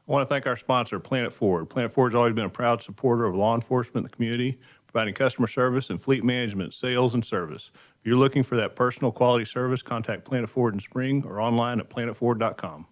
I want to thank our sponsor, Planet Ford. Planet Ford has always been a proud supporter of law enforcement in the community, providing customer service and fleet management, sales, and service. If you're looking for that personal quality service, contact Planet Ford in Spring or online at planetford.com.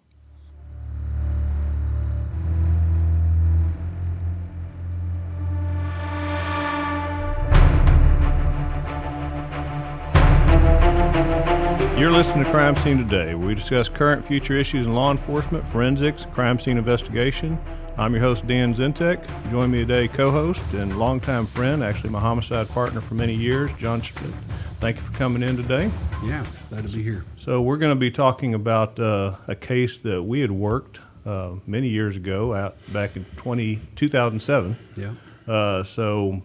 You're listening to Crime Scene Today, where we discuss current, future issues in law enforcement, forensics, crime scene investigation. I'm your host, Dan Zientek. Join me today, co-host and longtime friend, actually my homicide partner for many years, John Schmitt. Thank you for coming in today. Yeah, glad to be here. So we're going to be talking about a case that we had worked many years ago, back in 2007. Yeah. So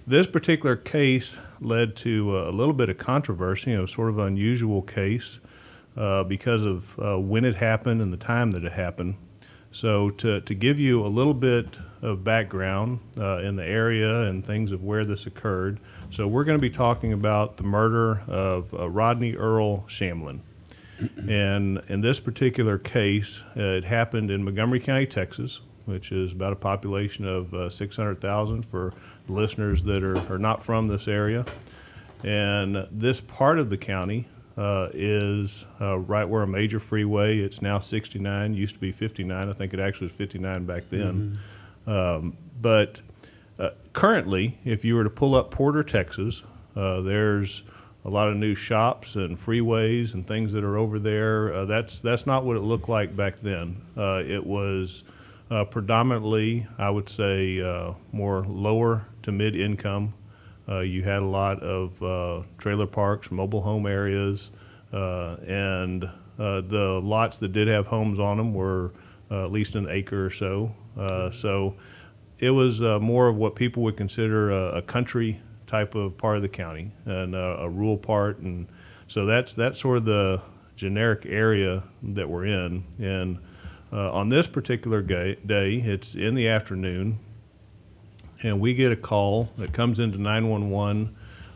this particular case led to a little bit of controversy, sort of an unusual case because of when it happened and the time that it happened. So to give you a little bit of background in the area and things of where this occurred, so we're going to be talking about the murder of Rodney Earl Shamlin. And in this particular case, it happened in Montgomery County, Texas, which is about a population of 600,000 for listeners that are not from this area. And this part of the county is right where a major freeway, it's now 69, used to be 59. I think it actually was 59 back then. But currently, if you were to pull up Porter, Texas, there's a lot of new shops and freeways and things that are over there. That's not what it looked like back then. It was predominantly, I would say, more lower to mid-income. You had a lot of trailer parks, mobile home areas, and the lots that did have homes on them were at least an acre or so. So it was more of what people would consider a country type of part of the county and a rural part. And so that's sort of the generic area that we're in. And on this particular day, it's in the afternoon, and we get a call that comes into 911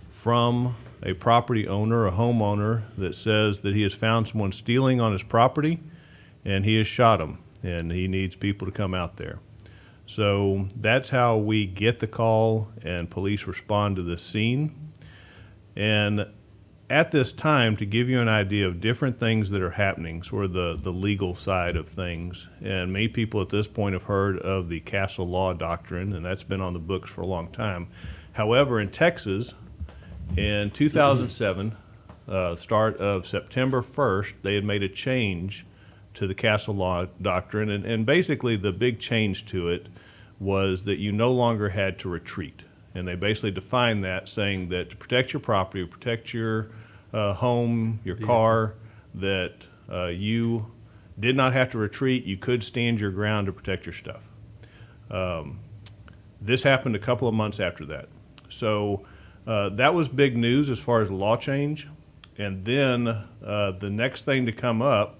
from a property owner, a homeowner, that says that he has found someone stealing on his property, and he has shot him, and he needs people to come out there. So that's how we get the call, and police respond to the scene. And at this time, to give you an idea of different things that are happening, sort of the legal side of things, and many people at this point have heard of the castle law doctrine, and that's been on the books for a long time. However, in Texas, in 2007, start of September 1st, they had made a change to the castle law doctrine, and basically the big change to it was that you no longer had to retreat. And they basically defined that, saying that to protect your property, protect your home, your car, that you did not have to retreat. You could stand your ground to protect your stuff. This happened a couple of months after that. So that was big news as far as the law change. And then the next thing to come up,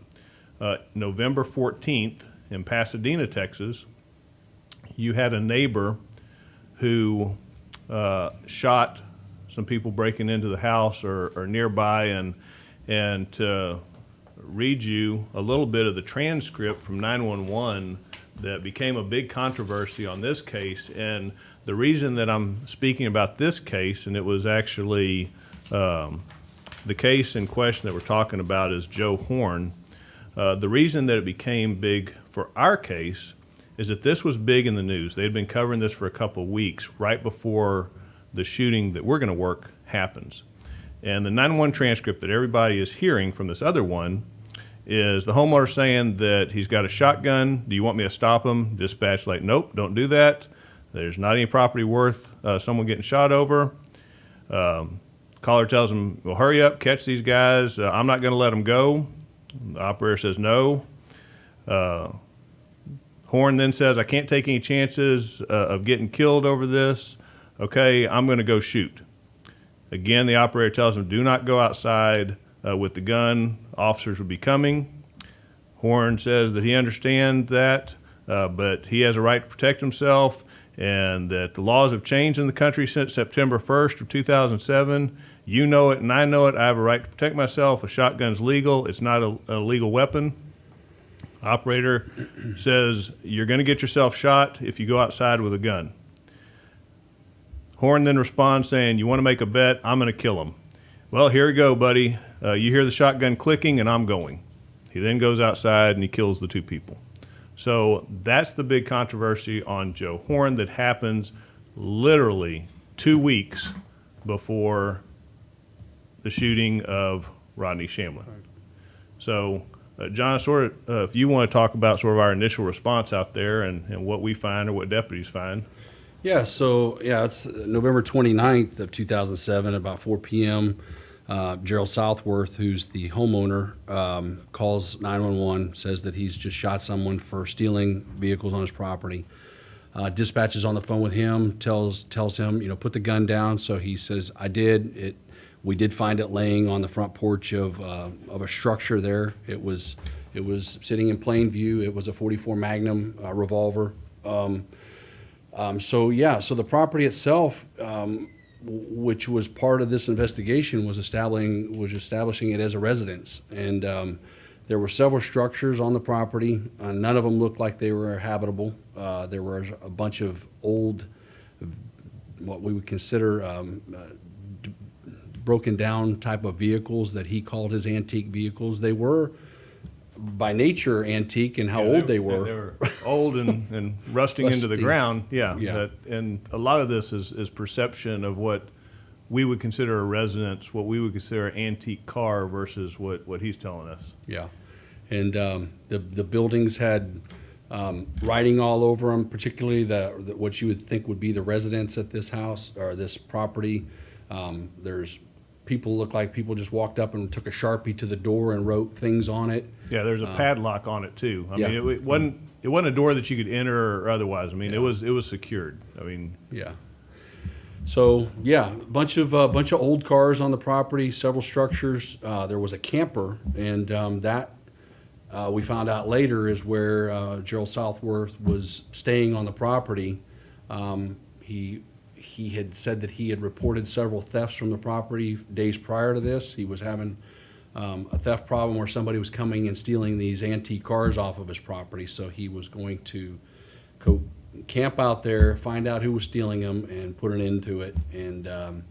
November 14th in Pasadena, Texas, you had a neighbor who shot some people breaking into the house or nearby, and to read you a little bit of the transcript from 911 that became a big controversy on this case. And the reason that I'm speaking about this case, and it was actually the case in question that we're talking about is Joe Horn. The reason that it became big for our case is that this was big in the news. They had been covering this for a couple of weeks right before the shooting that we're going to work happens. And the 911 transcript that everybody is hearing from this other one is the homeowner saying that he's got a shotgun. Do you want me to stop him? Dispatch like, nope, don't do that. There's not any property worth someone getting shot over. Caller tells him, well, hurry up, catch these guys. I'm not going to let them go. The operator says no. Horn then says, I can't take any chances of getting killed over this. Okay, I'm going to go shoot. Again, the operator tells him, do not go outside with the gun. Officers will be coming. Horn says that he understands that, but he has a right to protect himself, and that the laws have changed in the country since September 1st of 2007. You know it and I know it. I have a right to protect myself. A shotgun's legal. It's not a legal weapon. Operator says, you're going to get yourself shot if you go outside with a gun. Horn then responds saying, you want to make a bet? I'm going to kill him. Well, here we go, buddy. You hear the shotgun clicking, and I'm going. He then goes outside, and he kills the two people. So that's the big controversy on Joe Horn that happens literally 2 weeks before the shooting of Rodney Shamlin. So, John, if you want to talk about sort of our initial response out there and what we find or what deputies find. Yeah, it's November 29th of 2007, about 4 p.m. Gerald Southworth, who's the homeowner, calls 911, says that he's just shot someone for stealing vehicles on his property. Dispatches on the phone with him, tells him, put the gun down. So he says, I did. We did find it laying on the front porch of a structure there. It was sitting in plain view. It was a .44 Magnum revolver. So the property itself, which was part of this investigation, was establishing it as a residence. And there were several structures on the property. None of them looked like they were habitable. There were a bunch of old, what we would consider broken down type of vehicles that he called his antique vehicles. They were by nature antique and how old they were. They were old and rusting into the ground. And a lot of this is perception of what we would consider a residence, what we would consider an antique car versus what he's telling us. Yeah. And the buildings had writing all over them, particularly what you would think would be the residence at this house or this property. There's look like people just walked up and took a Sharpie to the door and wrote things on it. Yeah, there's a padlock on it too. I mean, it wasn't a door that you could enter or otherwise. I mean, it was secured. I mean, yeah. So a bunch of old cars on the property, several structures. There was a camper, and that we found out later is where Gerald Southworth was staying on the property. He had said that he had reported several thefts from the property days prior to this. He was having a theft problem where somebody was coming and stealing these antique cars off of his property. So he was going to go camp out there, find out who was stealing them, and put an end to it. And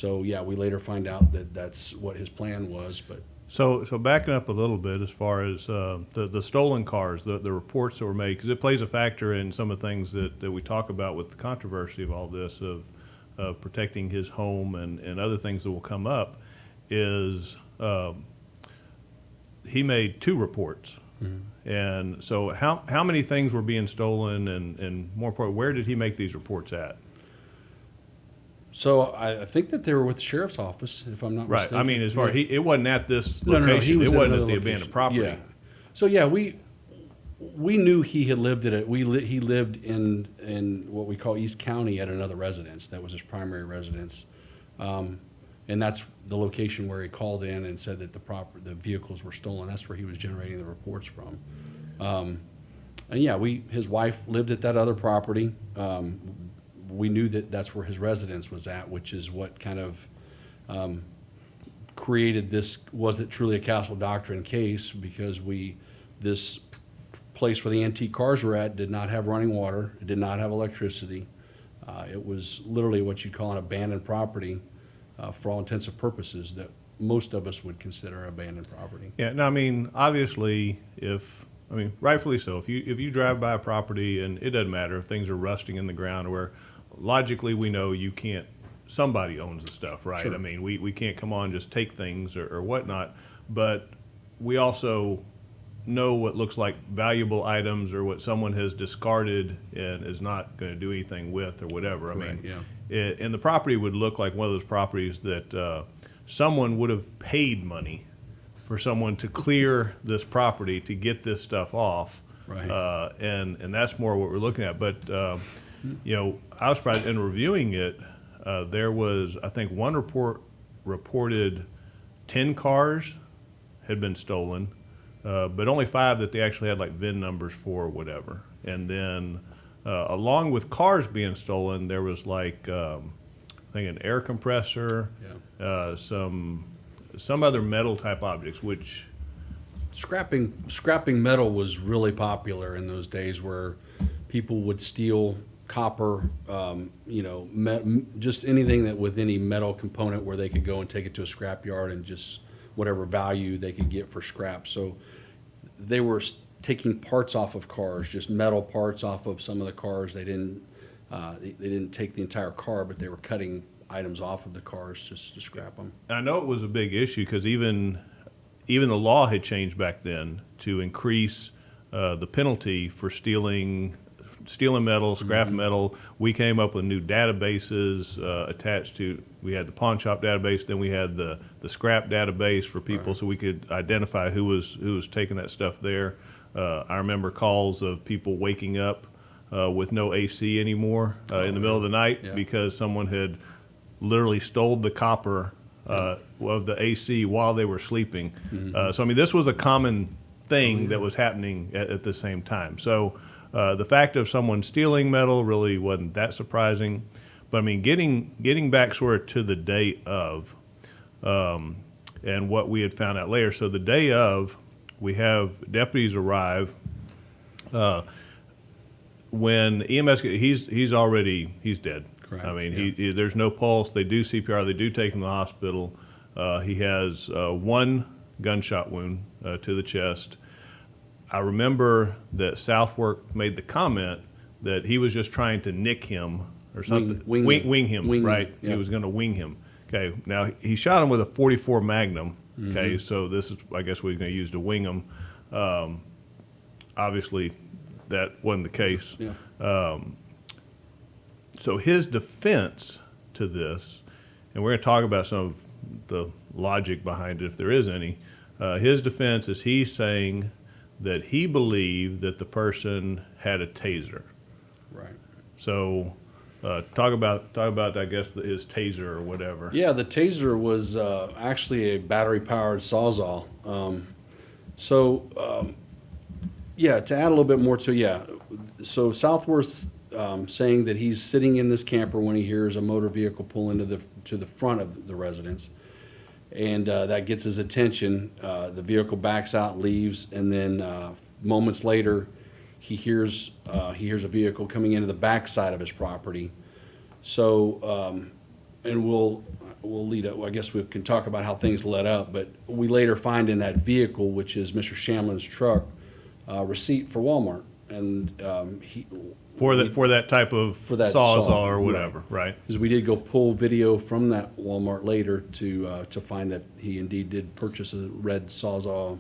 we later find out that that's what his plan was. But So backing up a little bit as far as the stolen cars, the reports that were made, because it plays a factor in some of the things that we talk about with the controversy of all this, of protecting his home and other things that will come up, is he made 2 reports. Mm-hmm. And so how many things were being stolen, and more importantly, where did he make these reports at? So I think that they were with the sheriff's office, if I'm not mistaken. Right. I mean, as far it wasn't at this location. No, he was it at wasn't another at the location. abandoned property. Yeah. So we knew he had lived at it. He lived in what we call East County at another residence. That was his primary residence, and that's the location where he called in and said that the vehicles were stolen. That's where he was generating the reports from. His wife lived at that other property. We knew that that's where his residence was at, which is what kind of created this, was it truly a Castle Doctrine case, because this place where the antique cars were at did not have running water, it did not have electricity. It was literally what you'd call an abandoned property for all intents and purposes that most of us would consider abandoned property. Yeah, no, I mean, obviously, rightfully so. If you drive by a property, and it doesn't matter if things are rusting in the ground, where logically we know somebody owns the stuff, right? Sure. I mean, we can't come on and just take things or whatnot, but we also know what looks like valuable items or what someone has discarded and is not going to do anything with or whatever. Correct, And the property would look like one of those properties that someone would have paid money for someone to clear this property to get this stuff off. Right. And that's more what we're looking at. But, I was surprised in reviewing it, there was, I think, one report reported 10 cars had been stolen, but only 5 that they actually had like VIN numbers for or whatever. And then along with cars being stolen, there was like, I think an air compressor, some other metal type objects, which scrapping metal was really popular in those days, where people would steal copper, just anything that with any metal component, where they could go and take it to a scrap yard and just whatever value they could get for scrap. So they were taking parts off of cars, just metal parts off of some of the cars. They didn't take the entire car, but they were cutting items off of the cars just to scrap them. I know it was a big issue because even the law had changed back then to increase the penalty for stealing metal, scrap metal. We came up with new databases attached to. We had the pawn shop database, then we had the scrap database for people, so we could identify who was taking that stuff there. I remember calls of people waking up with no AC anymore in the middle of the night because someone had literally stole the copper of the AC while they were sleeping. So I mean, this was a common thing that was happening at the same time. So the fact of someone stealing metal really wasn't that surprising. But I mean, getting back sort of to the day of, and what we had found out later. So the day of, we have deputies arrive. When EMS, he's dead. Correct. I mean, there's no pulse. They do CPR. They do take him to the hospital. He has one gunshot wound to the chest. I remember that Southwark made the comment that he was just trying to nick him or something. Wing him, right? Yeah. He was going to wing him. Okay. Now, he shot him with a .44 Magnum. Okay. So this is, I guess, what he's going to use to wing him. Obviously, that wasn't the case. Yeah. So his defense to this, and we're going to talk about some of the logic behind it if there is any, his defense is he's saying that he believed that the person had a taser. Right. So talk about I guess his taser or whatever. Yeah, the taser was actually a battery-powered Sawzall. To add a little bit more to so Southworth's saying that he's sitting in this camper when he hears a motor vehicle pull into the front of the residence, and that gets his attention. The vehicle backs out, leaves, and then moments later, he hears a vehicle coming into the backside of his property. So, and we'll lead up. I guess we can talk about how things led up, but we later find in that vehicle, which is Mr. Shamlin's truck, receipt for Walmart, and for that type of Sawzall or whatever, right? Because we did go pull video from that Walmart later to find that he indeed did purchase a red Sawzall.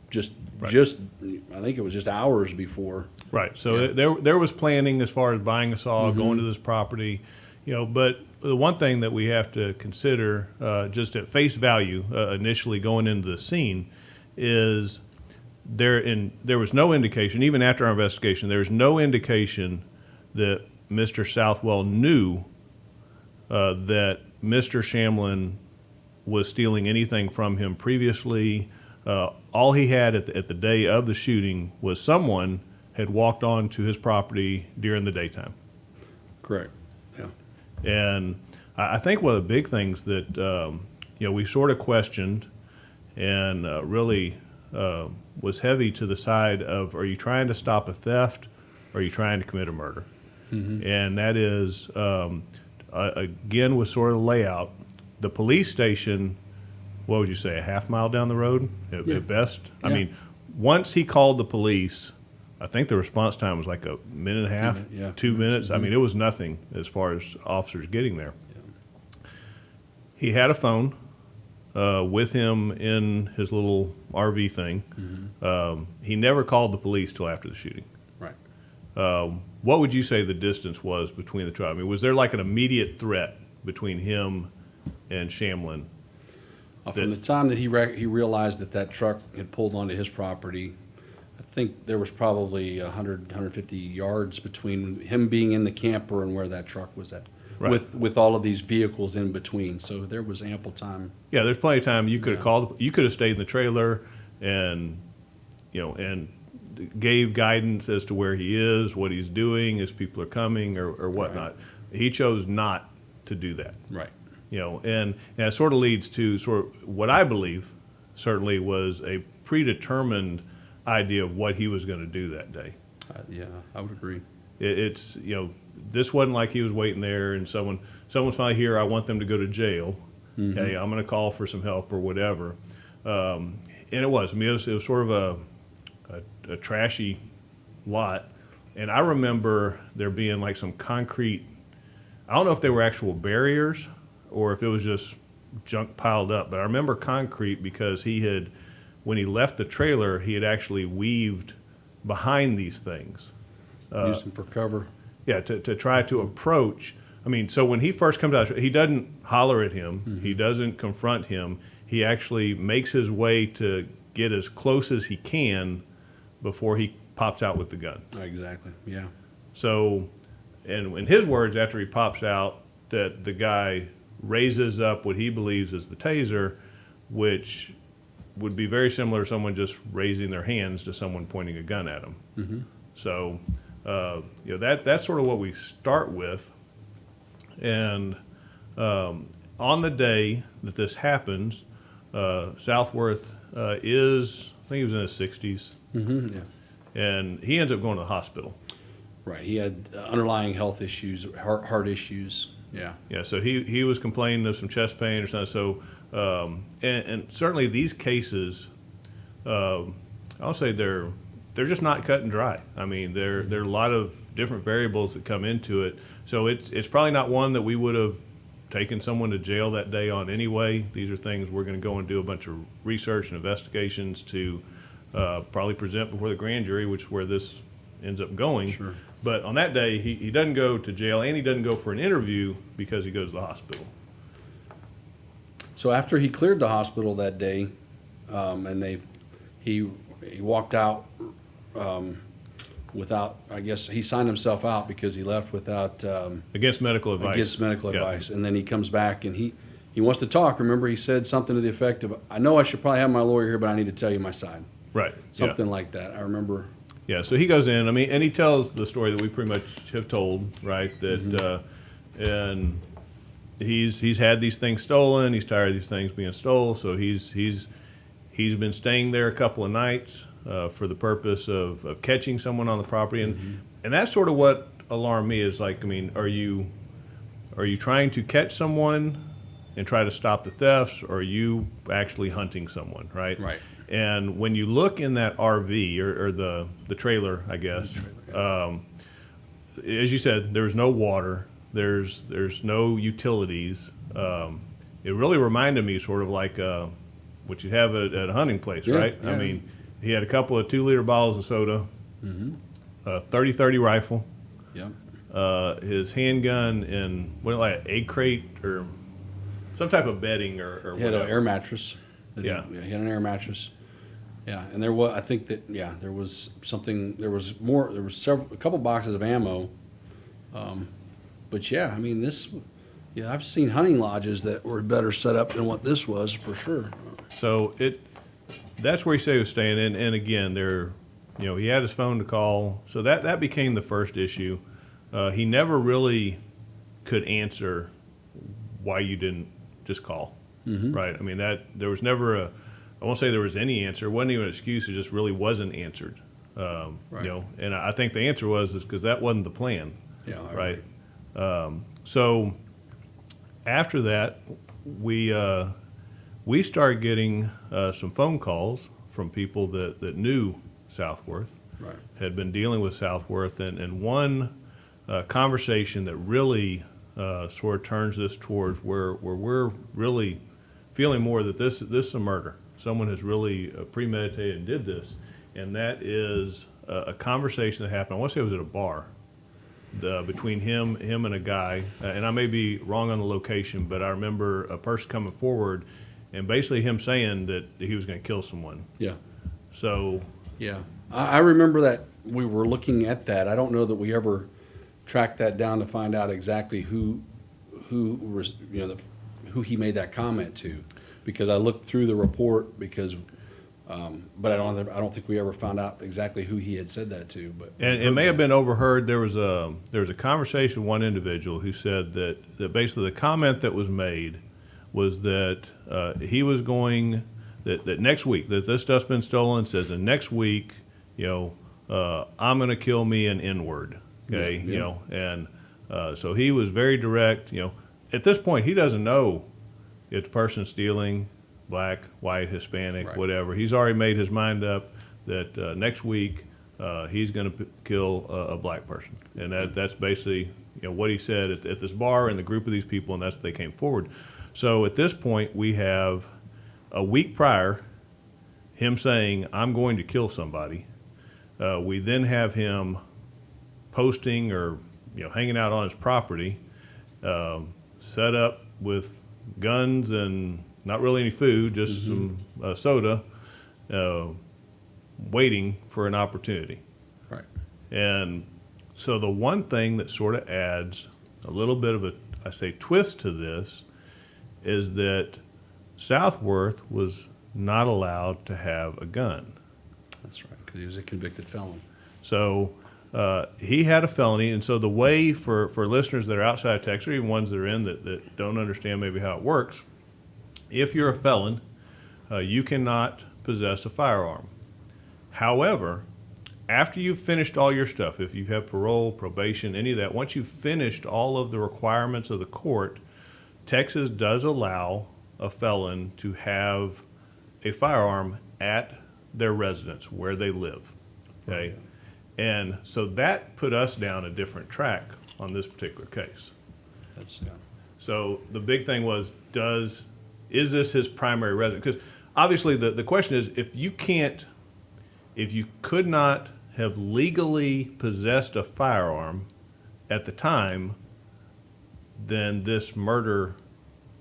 Just I think it was just hours before. Right. So there was planning as far as buying a saw, going to this property, But the one thing that we have to consider, just at face value, initially going into the scene, is there was no indication, even after our investigation, there was no indication that Mr. Southwell knew that Mr. Shamlin was stealing anything from him previously. All he had at the day of the shooting was someone had walked onto his property during the daytime. Correct. Yeah. And I think one of the big things that we sort of questioned and really was heavy to the side of, are you trying to stop a theft or are you trying to commit a murder? And that is, again, with sort of layout, the police station, what would you say, a half mile down the road at best? I mean, once he called the police, I think the response time was like a minute and a half, 2 minutes. I mean, it was nothing as far as officers getting there. He had a phone with him in his little RV thing. He never called the police till after the shooting. Right. What would you say the distance was between the two? I mean, was there like an immediate threat between him and Shamlin? From the time that he realized that truck had pulled onto his property, I think there was probably 100, 150 yards between him being in the camper and where that truck was at, right, with all of these vehicles in between. So there was ample time. Yeah, there's plenty of time. You could have called. You could have stayed in the trailer and gave guidance as to where he is, what he's doing, as people are coming or whatnot. Right. He chose not to do that. Right. And it sort of leads to sort of what I believe certainly was a predetermined idea of what he was going to do that day. Yeah, I would agree. It's, this wasn't like he was waiting there and someone's finally here, I want them to go to jail. Okay, I'm going to call for some help or whatever. And it was. I mean, it was sort of a trashy lot. And I remember there being like some concrete, I don't know if they were actual barriers or if it was just junk piled up, but I remember concrete because when he left the trailer, he had actually weaved behind these things. Use them for cover. Yeah, to try to approach. I mean, so when he first comes out, he doesn't holler at him. He doesn't confront him. He actually makes his way to get as close as he can before he pops out with the gun. Exactly, yeah. So, and in his words, after he pops out, that the guy raises up what he believes is the taser, which would be very similar to someone just raising their hands to someone pointing a gun at them. So, that's sort of what we start with. And on the day that this happens, Southworth is, I think he was in his 60s, Yeah. and he ends up going to the hospital. Right. He had underlying health issues, heart issues. Yeah. Yeah, so he was complaining of some chest pain or something. So, and certainly these cases, I'll say they're just not cut and dry. I mean, there are a lot of different variables that come into it. So it's probably not one that we would have taken someone to jail that day on anyway. These are things we're going to go and do a bunch of research and investigations to probably present before the grand jury, which is where this ends up going. Sure. But on that day, he doesn't go to jail and he doesn't go for an interview because he goes to the hospital. So after he cleared the hospital that day, and he walked out without, I guess he signed himself out because he left without Against medical advice. against medical Yeah. advice. And then he comes back and he wants to talk. Remember, he said something to the effect of, "I know I should probably have my lawyer here, but I need to tell you my side." Right. Something like that. I remember. Yeah, so he goes in, and he tells the story that we pretty much have told, right? That and he's had these things stolen. He's tired of these things being stolen, so he's been staying there a couple of nights for the purpose of catching someone on the property, and that's sort of what alarmed me. Is like, I mean, are you trying to catch someone and try to stop the thefts, or are you actually hunting someone, right? Right. And when you look in that RV or the trailer, I guess, as you said, there's no water, there's no utilities. It really reminded me sort of like what you have at a hunting place, Yeah, right? yeah. I mean, he had a couple of 2-liter bottles of soda, a 30-30 rifle, his handgun, and like an egg crate or some type of bedding or He had whatever. an air mattress. Yeah. He had an air mattress. Yeah, and there was, I think that, there was something, there was a couple boxes of ammo. But yeah, I mean, I've seen hunting lodges that were better set up than what this was, for sure. So that's where he said he was staying in. And again, he had his phone to call. So that became the first issue. He never really could answer why you didn't just call, right? I mean, there was never I won't say there was any answer. It wasn't even an excuse. It just really wasn't answered. Right. And I think the answer was because that wasn't the plan. Yeah, I right. agree. So after that, we started getting some phone calls from people that knew Southworth, Right. had been dealing with Southworth, and one conversation that really sort of turns this towards where we're really feeling more that this is a murder. Someone has really premeditated and did this, and that is a conversation that happened. I want to say it was at a bar between him and a guy, and I may be wrong on the location, but I remember a person coming forward and basically him saying that he was going to kill someone. Yeah. So Yeah. I remember that we were looking at that. I don't know that we ever tracked that down to find out exactly who was, who he made that comment to, because I looked through the report but I don't think we ever found out exactly who he had said that to. But and it may have been overheard. There was a conversation with one individual who said that basically the comment that was made was that he was going, that next week that this stuff's been stolen, says, and next week, I'm going to kill me an N-word. Okay, and so he was very direct. At this point, he doesn't know if the person's stealing, black, white, Hispanic, Right. whatever. He's already made his mind up that next week he's going to kill a black person, and that's basically what he said at this bar and the group of these people, and that's what they came forward. So at this point, we have a week prior him saying, "I'm going to kill somebody." We then have him posting or hanging out on his property, set up with guns and not really any food, just some soda, waiting for an opportunity. Right. And so the one thing that sort of adds a little bit of a twist to this is that Southworth was not allowed to have a gun. That's right, because he was a convicted felon. So he had a felony, and so the way for listeners that are outside of Texas, or even ones that are in that don't understand maybe how it works, if you're a felon, you cannot possess a firearm. However, after you've finished all your stuff, if you have parole, probation, any of that, once you've finished all of the requirements of the court, Texas does allow a felon to have a firearm at their residence where they live. Okay, and so that put us down a different track on this particular case. That's So the big thing was, is this his primary residence? Because obviously the question is, if you could not have legally possessed a firearm at the time, then this murder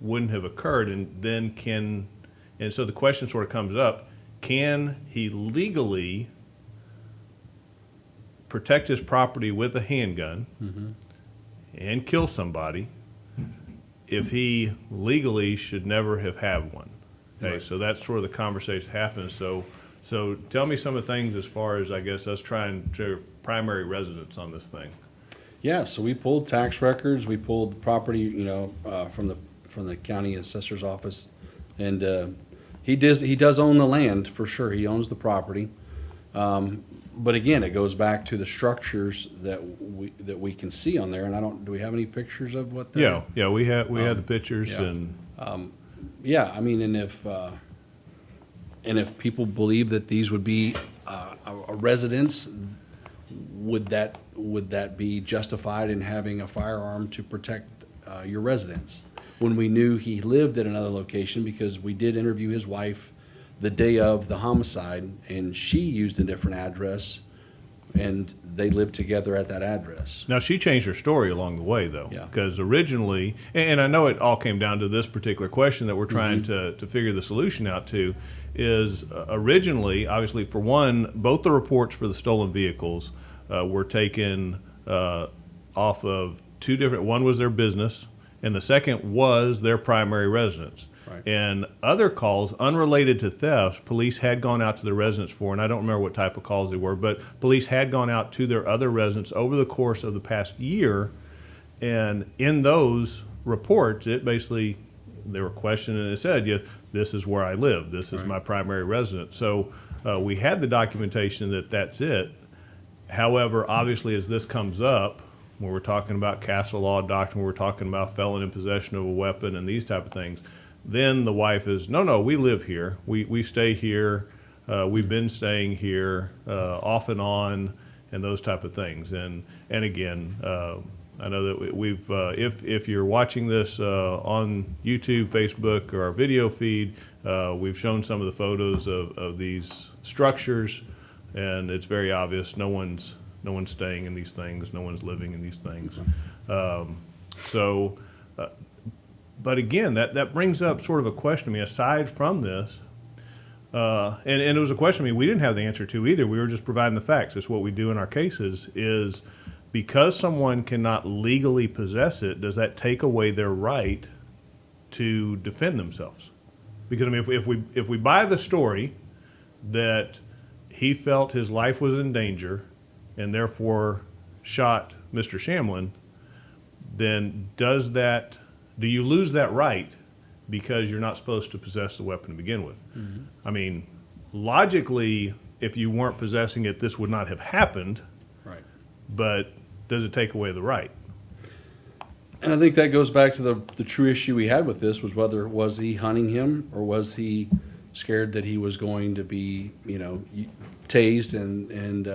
wouldn't have occurred, and so the question sort of comes up, can he legally protect his property with a handgun and kill somebody if he legally should never have had one? Okay, Right. so that's where the conversation happens. So tell me some of the things as far as, I guess, us trying to primary residence on this thing. Yeah, so we pulled tax records, we pulled property, from the county assessor's office, and he does own the land for sure. He owns the property, but again, it goes back to the structures that we can see on there. And do we have any pictures of what? We had the pictures, yeah. and Yeah, I mean, and if people believe that these would be a residence, would that be justified in having a firearm to protect your residence? When we knew he lived at another location, because we did interview his wife the day of the homicide, and she used a different address, and they lived together at that address. Now, she changed her story along the way, though, Yeah. because originally, and I know it all came down to this particular question that we're trying to figure the solution out to, is originally, obviously, for one, both the reports for the stolen vehicles were taken off of two different, one was their business, and the second was their primary residence. Right. And other calls unrelated to thefts, police had gone out to their residence for, and I don't remember what type of calls they were, but police had gone out to their other residents over the course of the past year, and in those reports, it basically, they were questioned, and it said, yeah, this is where I live, this is Right. my primary residence. So we had the documentation that that's it. However, obviously, as this comes up, when we're talking about castle law doctrine, we're talking about felon in possession of a weapon and these type of things, then the wife is, no, we live here. We stay here. We've been staying here off and on, and those type of things. And again, I know that we've, if you're watching this on YouTube, Facebook, or our video feed, we've shown some of the photos of these structures, and it's very obvious no one's staying in these things, no one's living in these things. But again, that brings up sort of a question to me, aside from this, and it was a question we didn't have the answer to either. We were just providing the facts. It's what we do in our cases, is because someone cannot legally possess it, does that take away their right to defend themselves? Because, I mean, if we buy the story that he felt his life was in danger and therefore shot Mr. Shamlin, then do you lose that right because you're not supposed to possess the weapon to begin with. I mean, logically, if you weren't possessing it, this would not have happened. Right. But does it take away the right? And I think that goes back to the true issue we had with this was whether was he hunting him or was he scared that he was going to be, tased and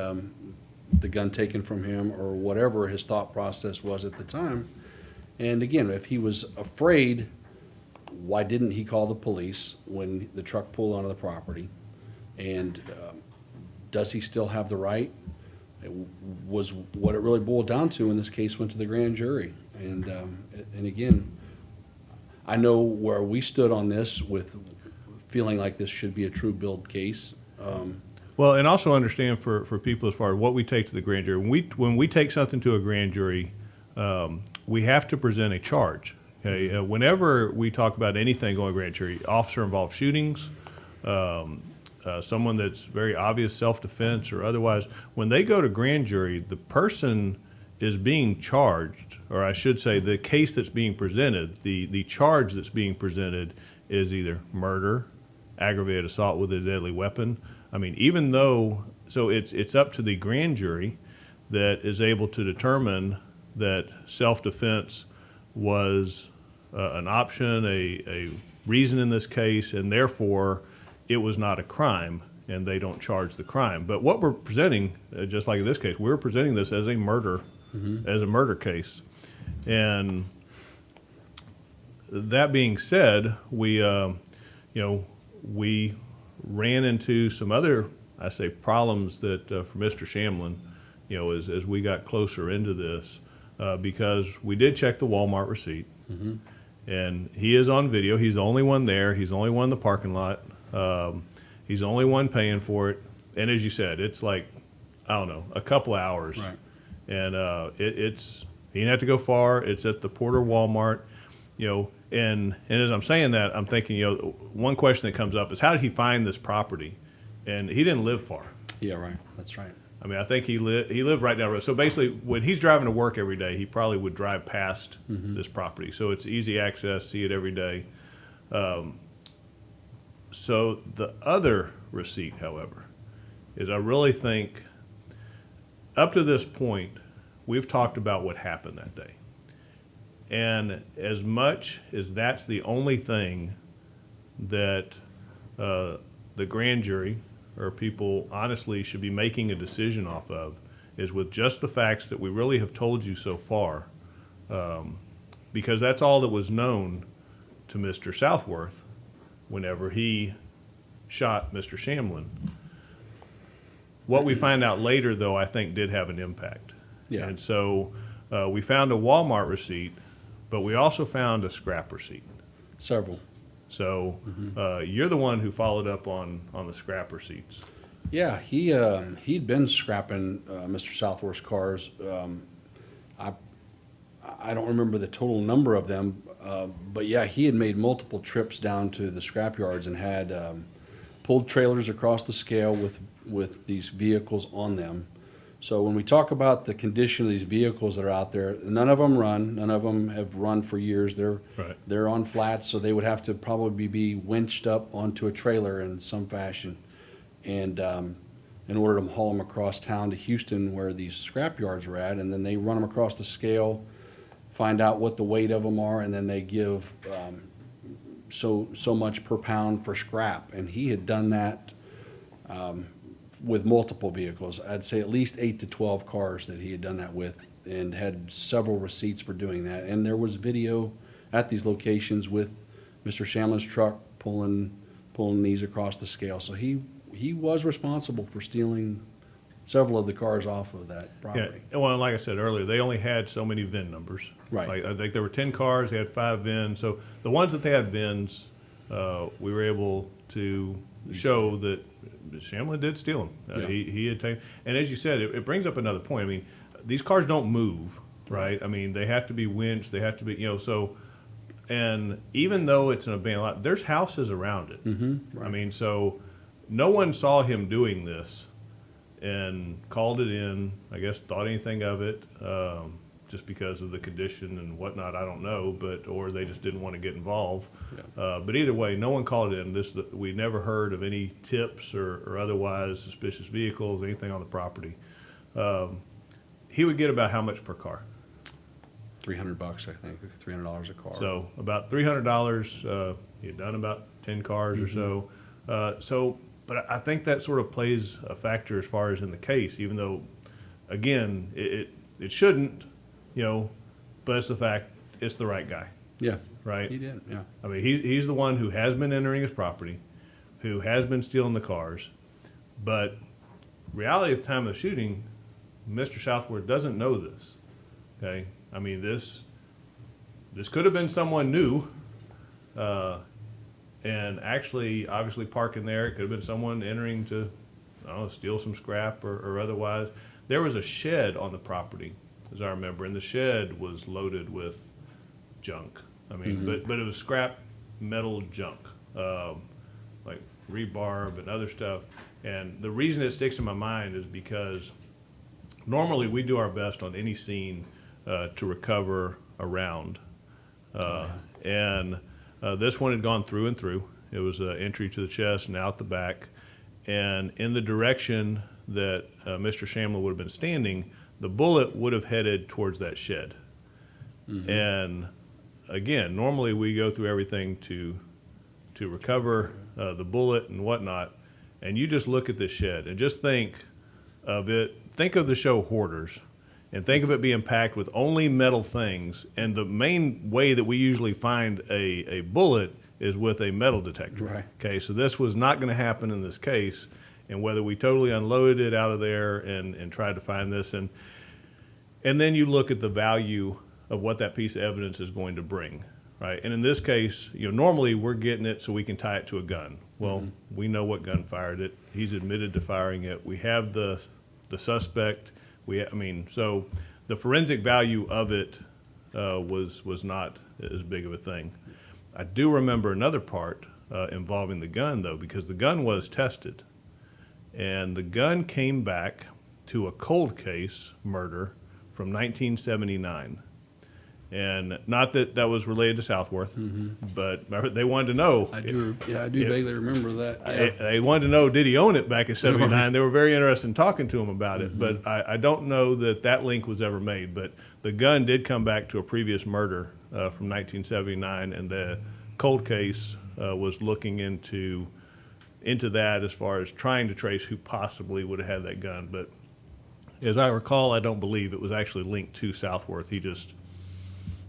the gun taken from him or whatever his thought process was at the time. And again, if he was afraid, why didn't he call the police when the truck pulled onto the property? And does he still have the right? It was what it really boiled down to in this case went to the grand jury. And again, I know where we stood on this with feeling like this should be a true build case. Well, and also understand for people as far as what we take to the grand jury. When we take something to a grand jury, we have to present a charge. Okay? Whenever we talk about anything going to grand jury, officer-involved shootings, someone that's very obvious self-defense or otherwise, when they go to grand jury, the person is being charged, or I should say the case that's being presented, the charge that's being presented is either murder, aggravated assault with a deadly weapon. I mean, even though, so it's up to the grand jury that is able to determine that self-defense was an option, a reason in this case, and therefore it was not a crime, and they don't charge the crime. But what we're presenting, just like in this case, we're presenting this as a murder, as a murder case. And that being said, we ran into some other, I say, problems that for Mr. Shamlin, as we got closer into this, because we did check the Walmart receipt, and he is on video. He's the only one there. He's the only one in the parking lot. He's the only one paying for it. And as you said, it's like, I don't know, a couple of hours. Right. And he didn't have to go far. It's at the Porter Walmart, and as I'm saying that, I'm thinking, one question that comes up is how did he find this property? And he didn't live far. Yeah, right. That's right. I mean, I think he lived right down the road. So basically, when he's driving to work every day, he probably would drive past this property. So it's easy access, see it every day. So the other receipt, however, is I really think up to this point, we've talked about what happened that day. And as much as that's the only thing that the grand jury or people honestly should be making a decision off of is with just the facts that we really have told you so far, because that's all that was known to Mr. Southworth whenever he shot Mr. Shamlin. What we find out later, though, I think did have an impact. Yeah. And so we found a Walmart receipt, but we also found a scrap receipt. Several. So you're the one who followed up on the scrap receipts. Yeah, he'd been scrapping Mr. Southworth's cars. I don't remember the total number of them, but yeah, he had made multiple trips down to the scrap yards and had pulled trailers across the scale with these vehicles on them. So when we talk about the condition of these vehicles that are out there, none of them run. None of them have run for years. They're on flats, so they would have to probably be winched up onto a trailer in some fashion, and in order to haul them across town to Houston where these scrap yards are at, and then they run them across the scale, find out what the weight of them are, and then they give so much per pound for scrap. And he had done that with multiple vehicles. I'd say at least 8 to 12 cars that he had done that with, and had several receipts for doing that. And there was video at these locations with Mr. Shamlin's truck pulling these across the scale. So he was responsible for stealing several of the cars off of that property. Yeah, well, like I said earlier, they only had so many VIN numbers. Right. Like, I think there were 10 cars, they had 5 VINs. So the ones that they had VINs, we were able to show that Shamlin did steal them. Yeah. He had taken, and as you said, it brings up another point. I mean, these cars don't move, right? I mean, they have to be winched, they have to be, so, and even though it's an abandoned lot, there's houses around it. Right. I mean, so no one saw him doing this and called it in, I guess, thought anything of it. just because of the condition and whatnot, I don't know, or they just didn't want to get involved. But either way, no one called in. We never heard of any tips or otherwise suspicious vehicles, anything on the property. He would get about how much per car? $300, I think, $300 a car. So about $300. He had done about 10 cars or so. But I think that sort of plays a factor as far as in the case, even though, again, it shouldn't, but it's the fact it's the right guy. Yeah. Right? He did, yeah. I mean, he's the one who has been entering his property, who has been stealing the cars, but reality at the time of the shooting, Mr. Southworth doesn't know this. Okay? I mean, this could have been someone new, and actually, obviously parking there. It could have been someone entering to, I don't know, steal some scrap or otherwise. There was a shed on the property, as I remember, and the shed was loaded with junk. I mean, but it was scrap metal junk, like rebar and other stuff. And the reason it sticks in my mind is because normally we do our best on any scene to recover a round. And this one had gone through and through. It was an entry to the chest and out the back. And in the direction that Mr. Shamlin would have been standing, the bullet would have headed towards that shed. And again, normally we go through everything to recover the bullet and whatnot. And you just look at this shed and just think of it. Think of the show Hoarders. And think of it being packed with only metal things. And the main way that we usually find a bullet is with a metal detector. Right. Okay, so this was not going to happen in this case. And whether we totally unloaded it out of there and tried to find this. And then you look at the value of what that piece of evidence is going to bring. Right? And in this case, normally we're getting it so we can tie it to a gun. Well, we know what gun fired it. He's admitted to firing it. We have the suspect. So the forensic value of it was not as big of a thing. I do remember another part involving the gun, though, because the gun was tested. And the gun came back to a cold case murder from 1979. And not that was related to Southworth, but they wanted to know. I do vaguely remember that. Yeah. They wanted to know, did he own it back in 79? They were very interested in talking to him about it, but I don't know that link was ever made. But the gun did come back to a previous murder from 1979, and the cold case was looking into that as far as trying to trace who possibly would have had that gun. But as I recall, I don't believe it was actually linked to Southworth. He just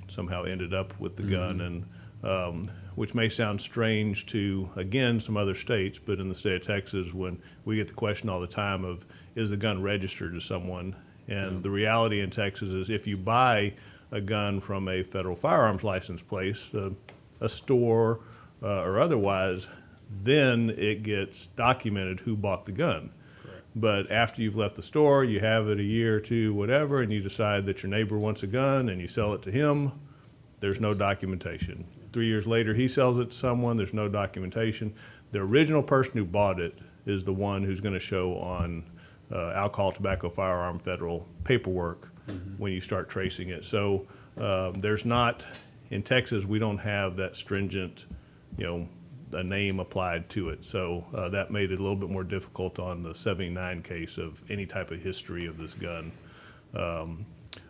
somehow ended up with the gun, and which may sound strange to, again, some other states, but in the state of Texas, when we get the question all the time of, is the gun registered to someone? And the reality in Texas is if you buy a gun from a federal firearms license place, a store or otherwise, then it gets documented who bought the gun. But after you've left the store, you have it a year or two, whatever, and you decide that your neighbor wants a gun and you sell it to him, there's no documentation. 3 years later, he sells it to someone, there's no documentation. The original person who bought it is the one who's going to show on alcohol, tobacco, firearm, federal paperwork when you start tracing it. So there's not, in Texas, we don't have that stringent, a name applied to it. So that made it a little bit more difficult on the 79 case of any type of history of this gun.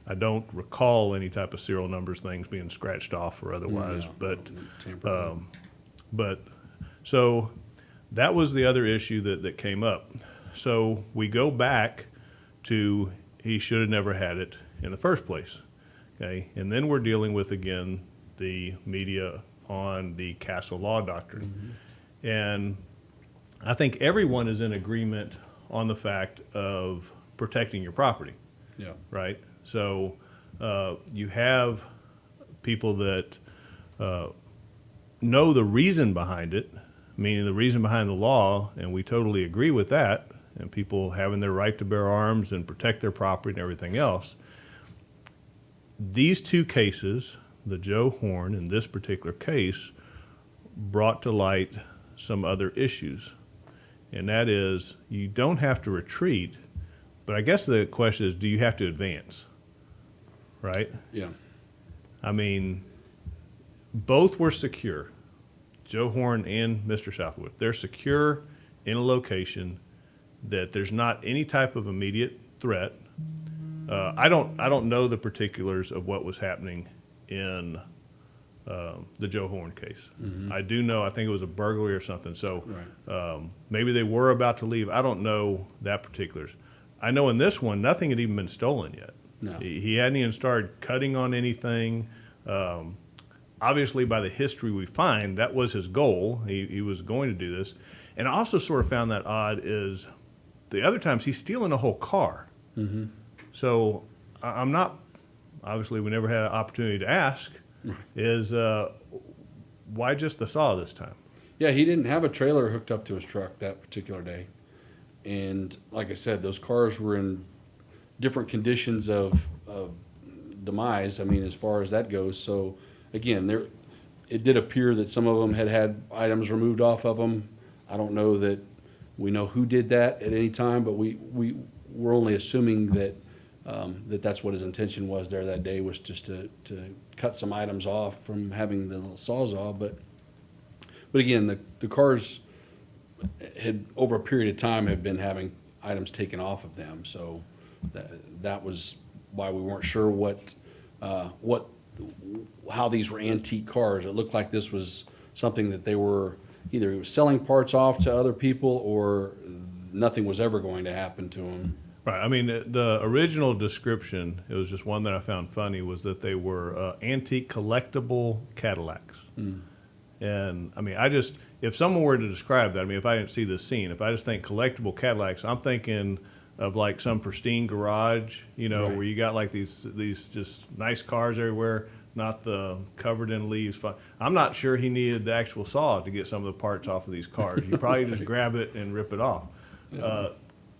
I don't recall any type of serial numbers, things being scratched off or otherwise, but so that was the other issue that came up. So we go back to he should have never had it in the first place. Okay, and then we're dealing with, again, the media on the Castle Law Doctrine. And I think everyone is in agreement on the fact of protecting your property. Yeah. Right? So you have people that know the reason behind it, meaning the reason behind the law, and we totally agree with that, and people having their right to bear arms and protect their property and everything else. These two cases, the Joe Horn and this particular case, brought to light some other issues. And that is, you don't have to retreat, but I guess the question is, do you have to advance? right? Yeah. I mean, both were secure. Joe Horn and Mr. Southworth. They're secure in a location that there's not any type of immediate threat. I don't know the particulars of what was happening in the Joe Horn case. I do know, I think it was a burglary or something. So maybe they were about to leave. I don't know that particulars. I know in this one, nothing had even been stolen yet. No. He hadn't even started cutting on anything. Obviously, by the history we find, that was his goal. He was going to do this. And I also sort of found that odd is the other times he's stealing a whole car. So I'm not, obviously we never had an opportunity to ask, is why just the saw this time? Yeah, he didn't have a trailer hooked up to his truck that particular day. And like I said, those cars were in different conditions of demise, I mean, as far as that goes. So again, it did appear that some of them had items removed off of them. I don't know that we know who did that at any time, but we're only assuming that that's what his intention was there that day, was just to cut some items off from having the little sawzall. But again, the cars had, over a period of time, had been having items taken off of them. So that was why we weren't sure how these were antique cars. It looked like this was something that they were either selling parts off to other people, or nothing was ever going to happen to them. Right. I mean, the original description, it was just one that I found funny, was that they were antique collectible Cadillacs. And I mean, if someone were to describe that, I mean, if I didn't see this scene, if I just think collectible Cadillacs, I'm thinking of like some pristine garage, Right. where you got like these just nice cars everywhere, not the covered in leaves. I'm not sure he needed the actual saw to get some of the parts off of these cars. You probably just grab it and rip it off.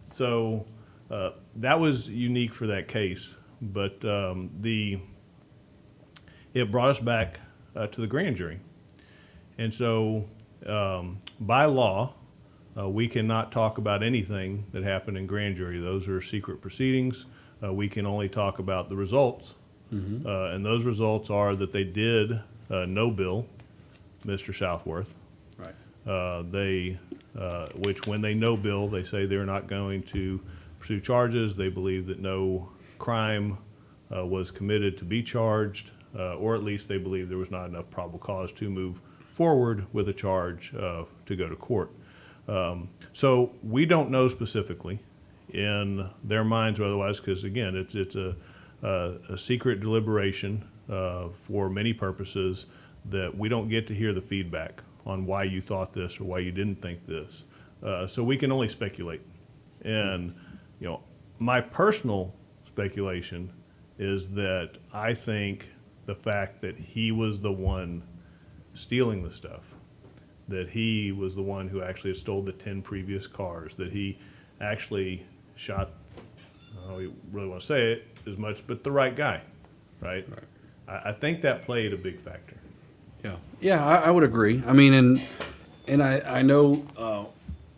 So that was unique for that case, but it brought us back to the grand jury. And so by law, we cannot talk about anything that happened in grand jury. Those are secret proceedings. We can only talk about the results. And those results are that they did no bill Mr. Southworth. Right. Which when they no bill, they say they're not going to pursue charges. They believe that no crime was committed to be charged, or at least they believe there was not enough probable cause to move forward with a charge to go to court. So we don't know specifically in their minds or otherwise, because again, it's a secret deliberation for many purposes, that we don't get to hear the feedback on why you thought this or why you didn't think this. So we can only speculate. And my personal speculation is that I think the fact that he was the one stealing the stuff, that he was the one who actually had stole the 10 previous cars, that he actually shot, I don't really want to say it as much, but the right guy, right? I think that played a big factor. Yeah, I would agree. I mean, and I know,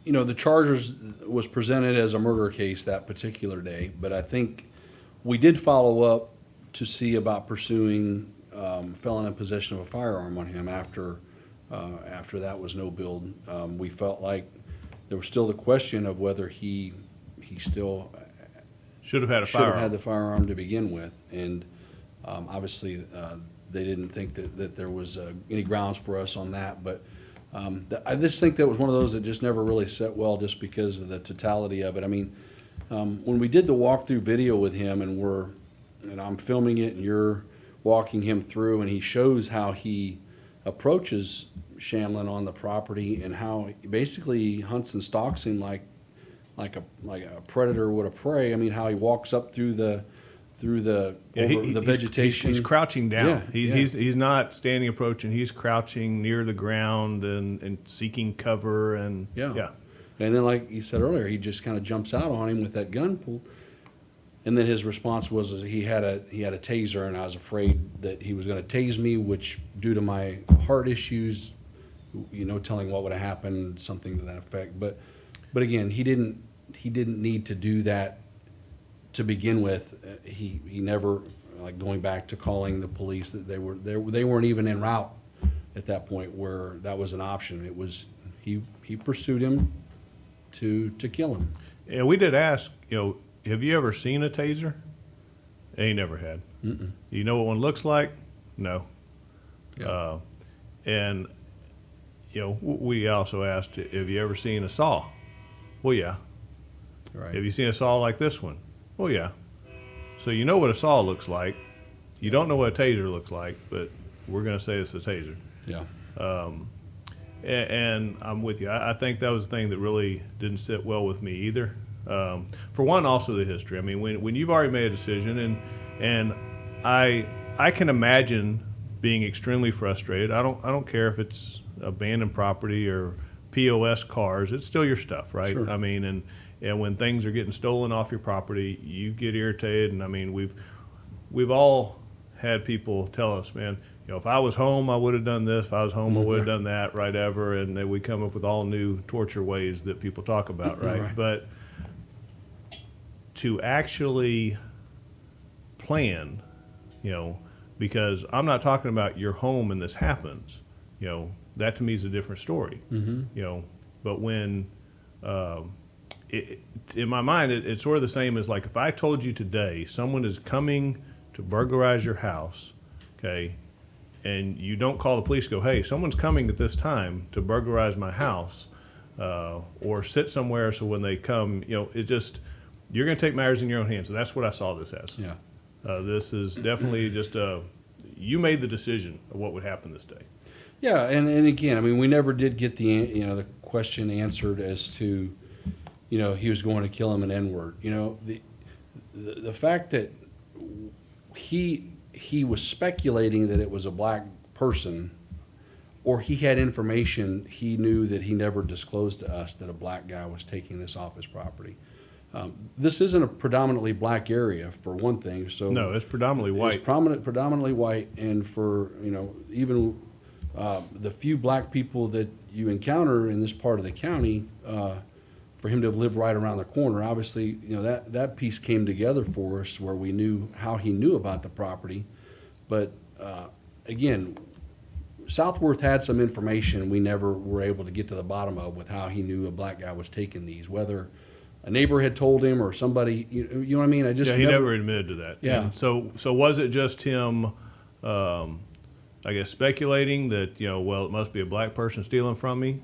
the charges was presented as a murder case that particular day, but I think we did follow up to see about pursuing felon in possession of a firearm on him after that was no billed. We felt like there was still the question of whether he still Should have had a should have firearm. had the firearm to begin with, and obviously they didn't think that there was any grounds for us on that. But I just think that was one of those that just never really set well, just because of the totality of it. I mean, when we did the walkthrough video with him, and I'm filming it, and you're walking him through, and he shows how he approaches Shamlin on the property, and how he basically hunts and stalks him like a predator would a prey. I mean, how he walks up through the vegetation. He's crouching down. Yeah, He's not standing approaching. He's crouching near the ground and seeking cover. And yeah. And then, like you said earlier, he just kind of jumps out on him with that gun pulled. And then his response was he had a taser, and I was afraid that he was going to tase me, which, due to my heart issues, telling what would have happened, something to that effect. But again, he didn't need to do that to begin with. He never like going back to calling the police, that they weren't even en route at that point where that was an option. It was he pursued him to kill him. And we did ask, have you ever seen a taser? And he never had. Mm-mm. You know what one looks like? No. Yeah. And we also asked, have you ever seen a saw? Well, yeah. Right. Have you seen a saw like this one? Well, yeah. So you know what a saw looks like. You don't know what a taser looks like, but we're going to say it's a taser. Yeah. And I'm with you. I think that was the thing that really didn't sit well with me either. For one, also the history. I mean, when you've already made a decision, and I can imagine being extremely frustrated. I don't care if it's abandoned property or POS cars. It's still your stuff, right? Sure. I mean, and when things are getting stolen off your property, you get irritated. And I mean, we've all had people tell us, man, if I was home, I would have done this. If I was home, I would have done that, right? Ever, and then we come up with all new torture ways that people talk about, right? Right. But to actually plan, because I'm not talking about your home and this happens, that to me is a different story. Mm-hmm. But when in my mind, it's sort of the same as like if I told you today someone is coming to burglarize your house, okay, and you don't call the police, go, hey, someone's coming at this time to burglarize my house, or sit somewhere so when they come, it just, you're going to take matters in your own hands. So that's what I saw this as. Yeah. This is definitely just you made the decision of what would happen this day. Yeah, and again, I mean, we never did get the question answered as to, he was going to kill him an N-word. The fact that he was speculating that it was a black person, or he had information he knew that he never disclosed to us that a black guy was taking this off his property. This isn't a predominantly black area, for one thing. So No, it's predominantly white. It's predominantly white, and for even the few black people that you encounter in this part of the county, for him to have lived right around the corner, obviously, that piece came together for us where we knew how he knew about the property. But again, Southworth had some information we never were able to get to the bottom of with how he knew a black guy was taking these, whether a neighbor had told him or somebody, you know what I mean? He never admitted to that. Yeah. And so was it just him, I guess, speculating that, it must be a black person stealing from me?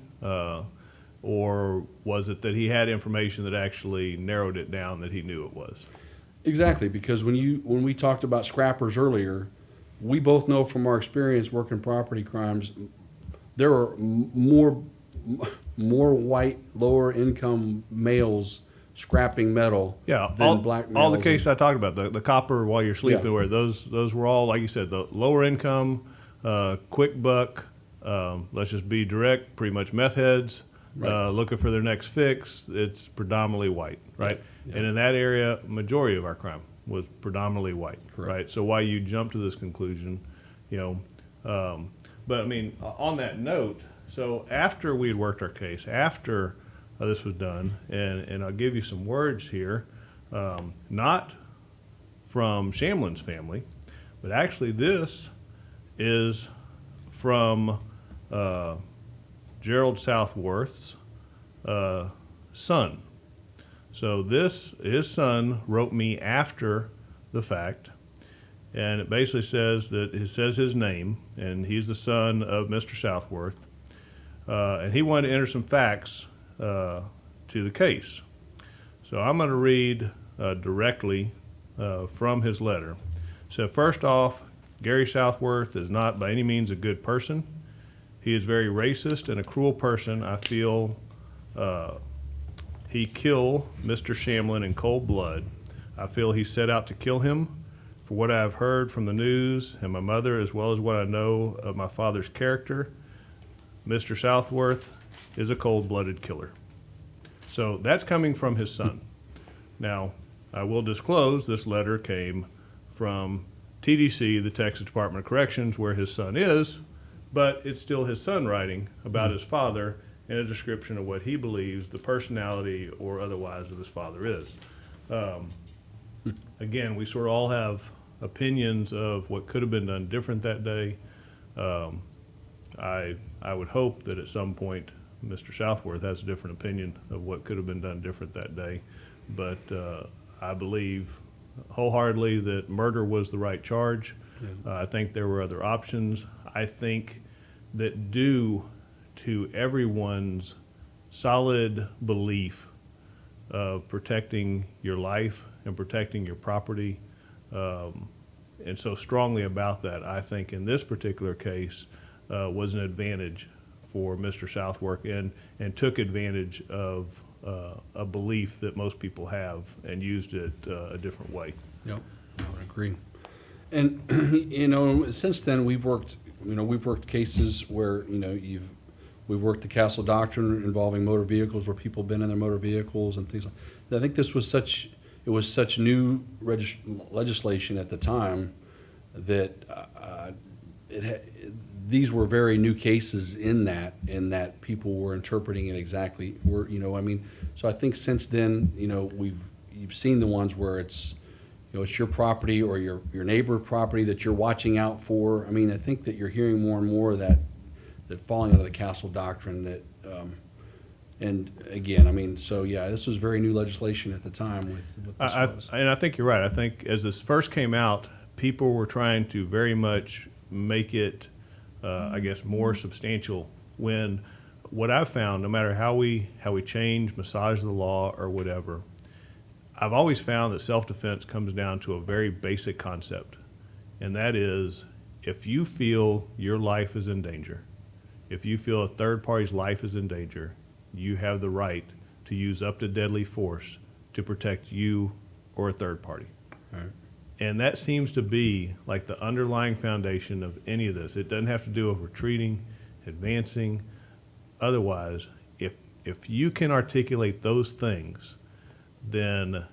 Or was it that he had information that actually narrowed it down that he knew it was? Exactly, because when we talked about scrappers earlier, we both know from our experience working property crimes, there are more white, lower income males scrapping metal than black males. All the cases I talked about, the copper while you're sleeping, Yeah. where those were all, like you said, the lower income, quick buck, let's just be direct, pretty much meth heads, Right. looking for their next fix. It's predominantly white, right? Yeah. And in that area, majority of our crime was predominantly white, Correct. right? So why you jump to this conclusion, but I mean, on that note, so after we had worked our case, after this was done, and I'll give you some words here, not from Shamlin's family, but actually this is from Gerald Southworth's son. So his son wrote me after the fact, and it basically says his name, and he's the son of Mr. Southworth, and he wanted to enter some facts to the case. So I'm going to read directly from his letter. So first off, Gary Southworth is not by any means a good person. He is very racist and a cruel person. I feel he killed Mr. Shamlin in cold blood. I feel he set out to kill him. For what I have heard from the news and my mother, as well as what I know of my father's character, Mr. Southworth is a cold-blooded killer. So that's coming from his son. Now, I will disclose this letter came from TDC, the Texas Department of Corrections, where his son is, but it's still his son writing about his father and a description of what he believes the personality or otherwise of his father is. Again, we sort of all have opinions of what could have been done different that day. I would hope that at some point Mr. Southworth has a different opinion of what could have been done different that day. But I believe wholeheartedly that murder was the right charge. Yeah. I think there were other options. I think that due to everyone's solid belief of protecting your life and protecting your property, and so strongly about that, I think in this particular case was an advantage for Mr. Southworth and took advantage of a belief that most people have and used it a different way. Yep, I would agree. And you know, since then we've worked cases where we've worked the Castle Doctrine involving motor vehicles where people have been in their motor vehicles and things like that. I think this was such new legislation at the time that these were very new cases in that people were interpreting it exactly. So I think since then, you've seen the ones where it's your property or your neighbor property that you're watching out for. I mean, I think that you're hearing more and more of that falling under the Castle Doctrine that, and again, I mean, so yeah, this was very new legislation at the time with what this was. And I think you're right. I think as this first came out, people were trying to very much make it, I guess, more substantial. When what I've found, no matter how we change, massage the law or whatever, I've always found that self-defense comes down to a very basic concept, and that is if you feel your life is in danger, if you feel a third party's life is in danger, you have the right to use up to deadly force to protect you or a third party. Right. And that seems to be like the underlying foundation of any of this. It doesn't have to do with retreating, advancing. Otherwise, if you can articulate those things, then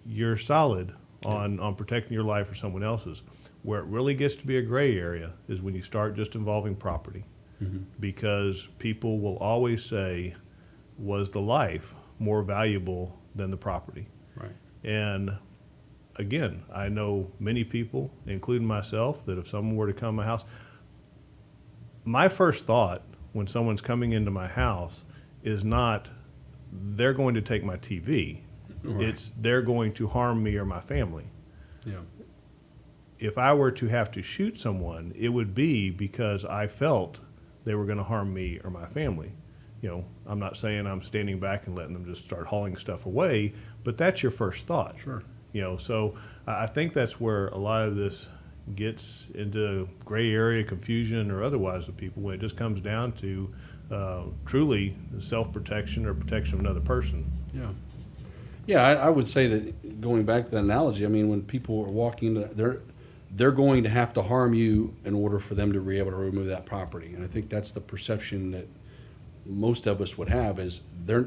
you're solid on protecting your life or someone else's. Where it really gets to be a gray area is when you start just involving property. Mm-hmm. Because people will always say, was the life more valuable than the property? Right. And again, I know many people, including myself, that if someone were to come to my house, my first thought when someone's coming into my house is not they're going to take my TV. Right. It's they're going to harm me or my family. Yeah. If I were to have to shoot someone, it would be because I felt they were going to harm me or my family. I'm not saying I'm standing back and letting them just start hauling stuff away, but that's your first thought. Sure. So I think that's where a lot of this gets into gray area confusion or otherwise with people when it just comes down to truly self-protection or protection of another person. Yeah. Yeah, I would say that going back to that analogy, I mean, when people are walking into they're going to have to harm you in order for them to be able to remove that property. And I think that's the perception that most of us would have is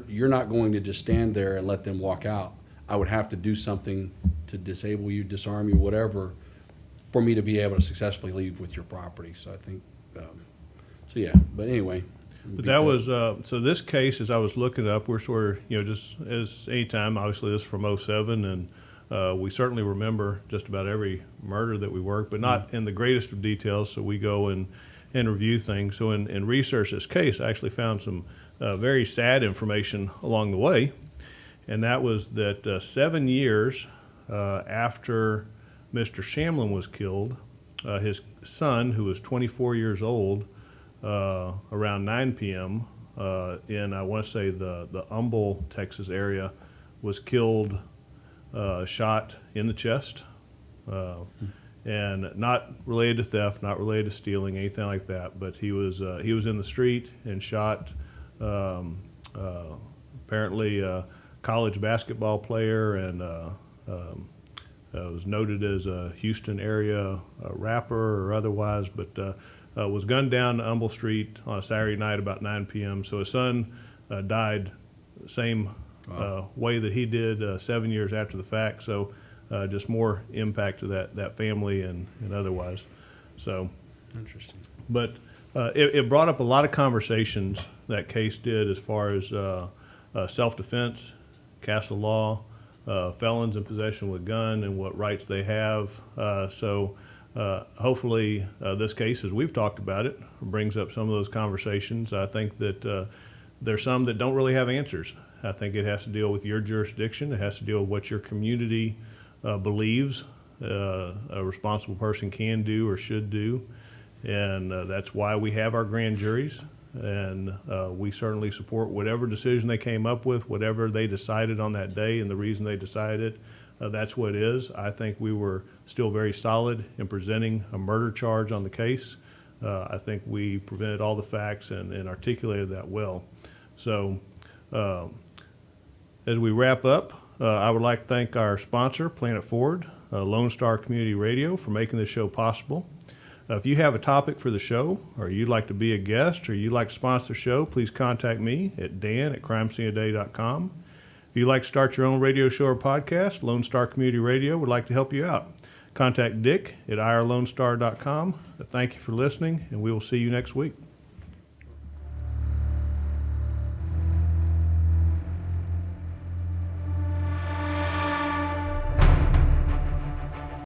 you're not going to just stand there and let them walk out. I would have to do something to disable you, disarm you, whatever, for me to be able to successfully leave with your property. So I think, so yeah, but anyway. But that was, so this case, as I was looking up, we're sort of, just as any time, obviously this is from '07, and we certainly remember just about every murder that we work, but not in the greatest of details, so we go and review things. So in research this case, I actually found some very sad information along the way, and that was that 7 years after Mr. Shamlin was killed, his son, who was 24 years old, around 9 p.m. In, I want to say, the Humble, Texas area, was killed, shot in the chest, and not related to theft, not related to stealing, anything like that. But he was in the street and shot. Apparently, a college basketball player and was noted as a Houston area rapper or otherwise, but was gunned down on Humble Street on a Saturday night about 9 p.m. So his son died the same way that he did 7 years after the fact. So just more impact to that family and otherwise. So interesting. But it brought up a lot of conversations, that case did, as far as self-defense, castle law, felons in possession with a gun and what rights they have. Hopefully this case, as we've talked about it, brings up some of those conversations. I think that there's some that don't really have answers. I think it has to deal with your jurisdiction. It has to deal with what your community believes a responsible person can do or should do. And that's why we have our grand juries. And we certainly support whatever decision they came up with, whatever they decided on that day and the reason they decided. That's what it is. I think we were still very solid in presenting a murder charge on the case. I think we presented all the facts and articulated that well. So as we wrap up, I would like to thank our sponsor, Planet Forward, Lone Star Community Radio, for making this show possible. If you have a topic for the show, or you'd like to be a guest, or you'd like to sponsor the show, please contact me at dan@crimesceneaday.com. If you'd like to start your own radio show or podcast, Lone Star Community Radio would like to help you out. Contact Dick at irlonestar.com. Thank you for listening, and we will see you next week.